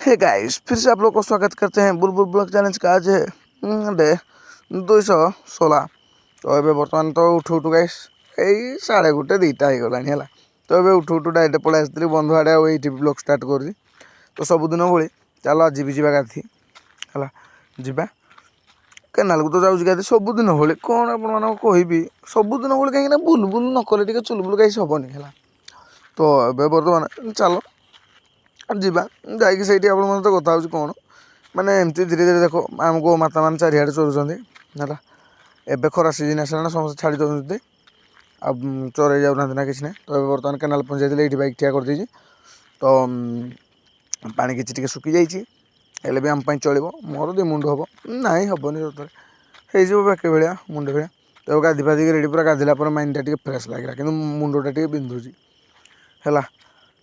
Hey guys, फिर से आप लोग को स्वागत करते हैं बुलबुल ब्लॉग चैलेंज का। आज है डे 216। तो ये बर्तमान तो उठू उठू गाइस यही 1:30 2टा हो गलानी है। तो ये उठू उठू डायरेक्ट पलि आसती बंधु आड़े ये ब्लॉग स्टार्ट कर। तो सबुदिन भाई चलो आज भी जावा गाधी है जा केनाल को तो जाऊँ गाधी सबुदिन भाई कौन आप कहबी सबुदिन भाई कहीं बुलबुल न कले चुलबुल गाइस हेनी है। तो ये बर्तमान चलो जीवा जाकि से आप कथा हो कौन माने एमती धीरे धीरे देख आमको माता मान चारिड़े चोरुंट है। एबे खरा सीजन आसा समस्त छाड़ी दौरान आ चोरे जाऊना ना कि ना। तो बर्तमान केनाल पहुँच जाते ये बैक ठिया कर तो पानी कि सुखी जाइए भी आम चलो मोर 2 मुंड हम ना हेनी सतरे हो बाके भाया मुंडे भाया। तो गाधी फाधिक रेडी पूरा गाधिला माइंड टा फ्रेश लगे कि मुंडटा टे बिंधुची है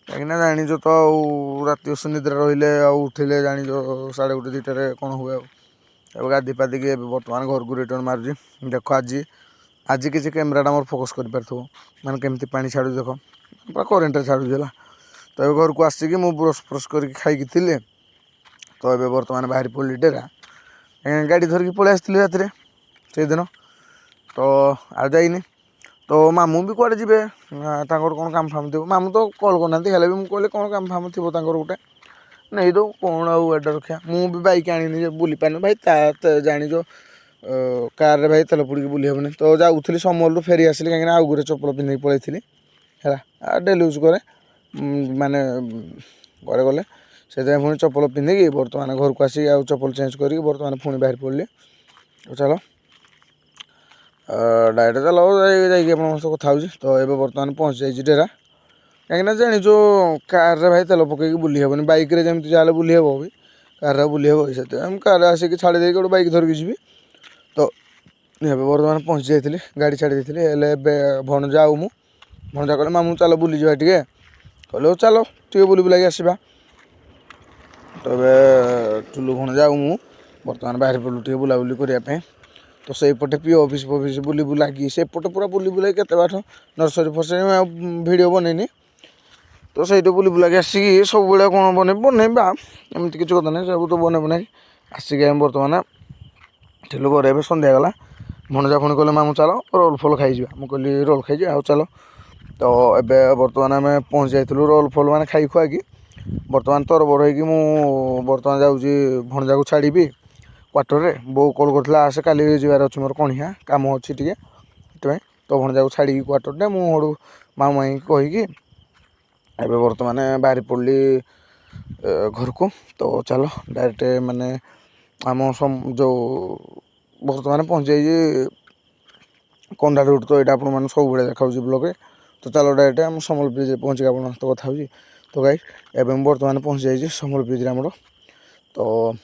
कहीं जाच तो राति निद्रा रही उठिले जाच 1:30 2टारे कौन हुए अब गाधी पाधिक बर्तमान घर को रिटर्न मारुची। देख आज आज किसी कैमेराटा मोर फोकस कर मैंने केमती पानी छाड़ू देख पूरा करेन्ट छाड़ू है। तो ये घर को आसिक ब्रश फ्रश कर खाई थी। तो ये बर्तमान बाहरी पड़ी डेरा गाड़ी धरिकी पलि आसती राति से दिन। तो आ जाइनी तो मामू भी कौड़े जी कौन काम फाम थी मामू तो कल करना भी मुझे कहले कौन काम फाम थी गोटे नहीं दो कौन आड रखा मुझे भी बैक आनी बुली पारे भाई जाच कार रे भाई तेल पुड़ी बुली हेनी। तो जाऊँगी समल फेरी आसिली कहीं आउ गोटे चप्पल पिंधिक पलैली है डेली यूज कै माने घरे गले से पुणी चप्पल पिंधिकी बर्तमान घर को आसिक चप्पल चेंज करके बर्तमान पुणी बाहर पड़ली। तो चलो डायरेक्ट चलो जाइए कथा हो। तो ये बर्तमान पहुँच जाइए डेरा कहीं जानी जो कार रे भाई तेल पकईकी बुली हेनी बैक जमी जहाँ बुली हे भी कार बुली हे से कार आसिक छाड़ी दे गोटे बैक धरिकी जी। तो ये बर्तमान पहुँची जाइए गाड़ी छाड़ी देती भणजा आउ मु भणजा कहले मामू चलो बुली जा टे कहले चलो टे बुली बुलाक आसवा। तो ये टुलू भणजा आउ मु बर्तमान बाहर पड़ू टे बुलाबुली करने। तो सहीपटे पी ऑफिस फफिस बुली बुलाकी सेपटे पूरा बुली बुला के बाट नर्सरी फर्सरी भिडियो बनईनी। तो सही बुली बुलाक आसिक सब बड़े कौन बनवा एमती किसी कथा नहीं सब तो बन बुना आसिक बर्तमान ठेलू घर सन्ध्या गला भणजा पुणी कहले मामू चलो रोल फल खाई मुझे कहली रोल खाई आओ चलो। तो ये बर्तमान आम पहुँच जाइलु रोल फल मैंने खाई खुआकी बर्तमान तरबर हो बर्तमान जाऊँगी भणजा को छाड़ी क्वार्टर रे बो कल कर आसे काली जबार अच्छे मोर कणिया कम अच्छी टे तो भणजा को छाड़ी क्वार्टर टे मुझे मामू माई कहीकि एबे बर्तमान बाहरी पड़ली घर को। तो चलो डायरेक्ट माने आम जो बर्तमान पहुँच जाइए कंडा रूट। तो यहाँ आप सब बड़े देखा ब्लॉग। तो चलो डायरेक्ट आम समल ब्रिज पहुँच आप कथा हो। तो गाइस एवं बर्तमान पहुँच जाइए समल ब्रिज आमर। तो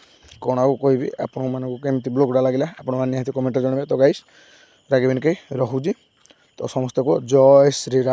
कौन आउ कहबी आपण मानक केमती ब्लॉगटा लगे आपण मैंने निहाती कमेंट जनइबे। तो गाइस रागेबिन कहीं रखुची। तो समस्त को जय श्रीराम।